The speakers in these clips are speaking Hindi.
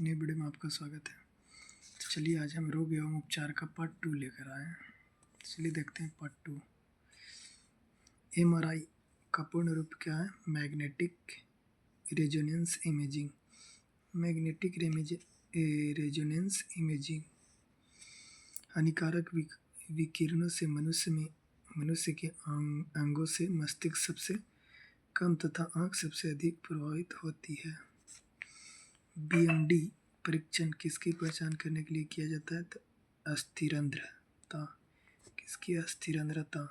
नए वीडियो में आपका स्वागत है। तो चलिए आज हम रोग एवं उपचार का पार्ट 2 लेकर आए हैं। चलिए देखते हैं पार्ट 2। एमआरआई का पूर्ण रूप क्या है? Magnetic resonance imaging. Magnetic resonance imaging हानिकारक विकिरणों से मनुष्य के अंगों से मस्तिष्क सबसे कम तथा आँख सबसे अधिक प्रभावित होती है। बीएमडी परीक्षण किसकी पहचान करने के लिए किया जाता है? तो अस्थिरंध्रता। किसकी? अस्थिरंध्रता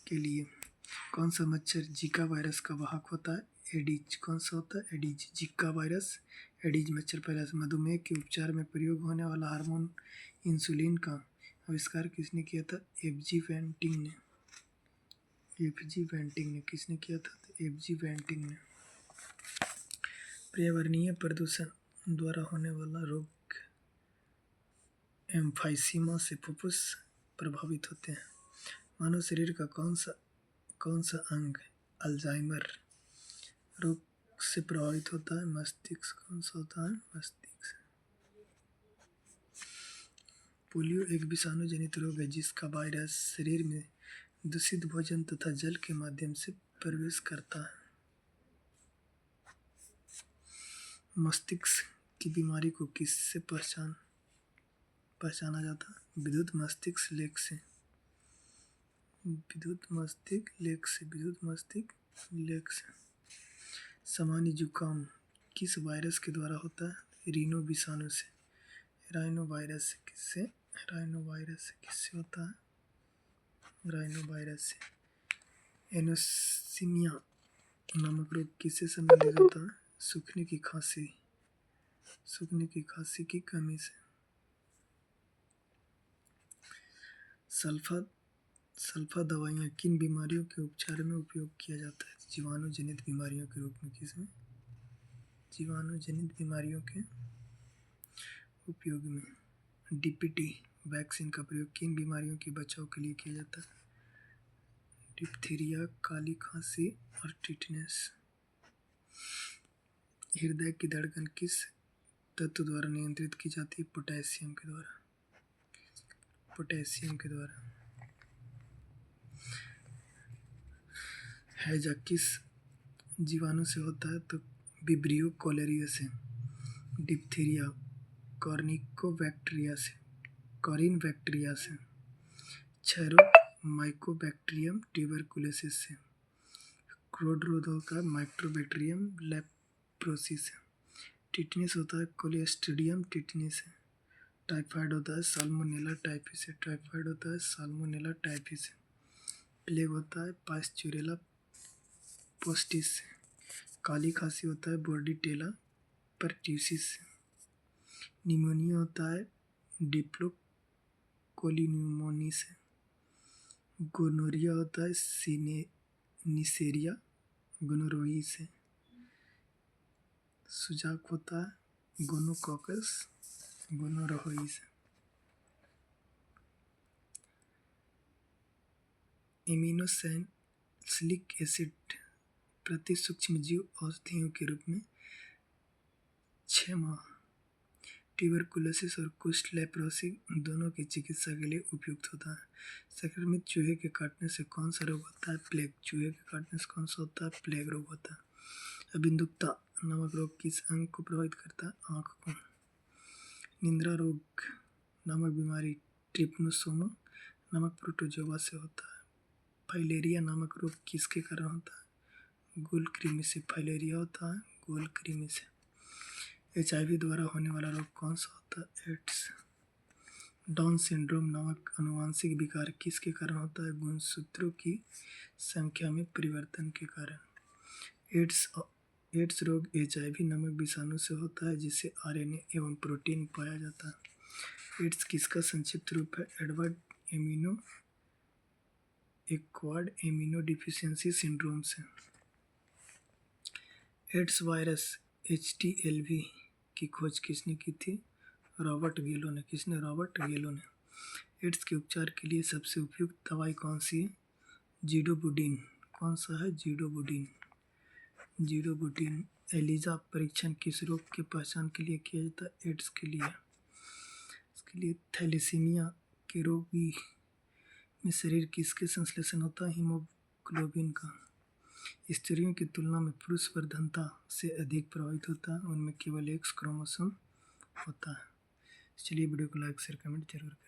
के लिए। कौन सा मच्छर जीका वायरस का वाहक होता है? एडीज। कौन सा होता है? एडीज। जीका वायरस एडीज मच्छर फैला। मधुमेह के उपचार में प्रयोग होने वाला हार्मोन इंसुलिन का आविष्कार किसने किया था? एफजी वेंटिंग ने। एफजी वेंटिंग ने। किसने किया था? एफजी वेंटिंग ने। पर्यावरणीय प्रदूषण द्वारा होने वाला रोग एम्फाइसीमा से फुफ्फुस प्रभावित होते हैं। मानव शरीर का कौन सा अंग अल्जाइमर रोग से प्रभावित होता है? मस्तिष्क। कौन सा होता है? मस्तिष्क। पोलियो एक विषाणु जनित रोग है जिसका वायरस शरीर में दूषित भोजन तथा जल के माध्यम से प्रवेश करता है। मस्तिष्क की बीमारी को किससे पहचाना जाता है? विद्युत मस्तिष्क लेख से। विद्युत मस्तिष्क लेख से। सामान्य जुकाम किस वायरस के द्वारा होता है? रीनो विषाणु से। राइनो वायरस से। किससे? राइनो वायरस से। किससे होता है? राइनो वायरस से। एनोसिमिया नामक रोग किससे संबंधित होता है? सूखने की खांसी की कमी से। सल्फा दवाइयाँ किन बीमारियों के उपचार में उपयोग किया जाता है? जीवाणु जनित बीमारियों के रूप में। किसमें? जीवाणु जनित बीमारियों के उपयोग में। डीपीटी वैक्सीन का प्रयोग किन बीमारियों के बचाव के लिए किया जाता है? डिप्थीरिया, काली खांसी और टिटनेस। हृदय की धड़कन किस तत्व द्वारा नियंत्रित की जाती है? पोटेशियम के द्वारा। पोटेशियम के द्वारा। हैजा किस जीवाणु से होता है? तो विब्रियो कोलेरिया से। डिप्थीरिया कॉर्निकोबैक्टीरिया से। कॉरिन बैक्टीरिया से। क्षयरोग माइकोबैक्टीरियम ट्यूबरकुलोसिस से। क्रोड रोग होता है माइक्रोबैक्टीरियम लेप्रोसिस से। टिटनेस होता है क्लोस्ट्रीडियम टिटनेस से। टाइफाइड होता है साल्मोनेला टाइफी से। टाइफाइड होता है साल्मोनेला टाइफी से। प्लेग होता है पास्चुरेला पोस्टिस से। काली खांसी होता है बोर्डिटेला परट्यूसिस से। निमोनिया होता है डिप्लोकोलिन्यूमोनी से। गोनोरिया होता है निसेरिया गोनोरोई से। सुजाक होता है गोनोकॉकस गोनोरोई से। एमिनोसैलिसिलिक एसिड प्रति सूक्ष्मजीव औषधियों के रूप में 6 माह ट्यूबरकुलोसिस और कुष्ठ लेप्रोसी दोनों की चिकित्सा के लिए उपयुक्त होता है। संक्रमित चूहे के काटने से कौन सा रोग होता है? प्लेग। चूहे के काटने से कौन सा होता है? प्लेग रोग होता है। अबिंदुकता नामक रोग किस अंग को प्रभावित करता है? आँख को। निद्रा रोग नामक बीमारी ट्रिपनोसोमा नामक प्रोटोजोआ से होता है। फाइलेरिया नामक रोग किसके कारण होता है? गोल कृमि से। फाइलेरिया होता है गोल कृमि से। HIV द्वारा होने वाला रोग कौन सा होता है? एड्स। डाउन सिंड्रोम नामक आनुवंशिक विकार किसके कारण होता है? गुणसूत्रों की संख्या में परिवर्तन के कारण। एड्स रोग HIV नामक विषाणु से होता है जिससे RNA एवं प्रोटीन पाया जाता है। एड्स किसका संक्षिप्त रूप है? एक्वायर्ड इम्यूनो डिफिशियंसी सिंड्रोम से। एड्स वायरस HTLV की खोज किसने की थी? रॉबर्ट गेलो ने। किसने? रॉबर्ट गेलो ने। एड्स के उपचार के लिए सबसे उपयुक्त दवाई कौन सी है? जीडोबुटीन। कौन सा है? जीडोबुटीन। जीडोबुटीन एलिजा परीक्षण किस रोग के पहचान के लिए किया जाता है? एड्स के लिए। इसके लिए थैलेसीमिया के रोगी में शरीर किसके संश्लेषण होता है? हीमोग्लोबिन का। स्त्रियों की तुलना में पुरुष प्रधानता से अधिक प्रभावित होता है, उनमें केवल X क्रोमोसोम होता है। चलिए वीडियो को लाइक शेयर कमेंट जरूर करें।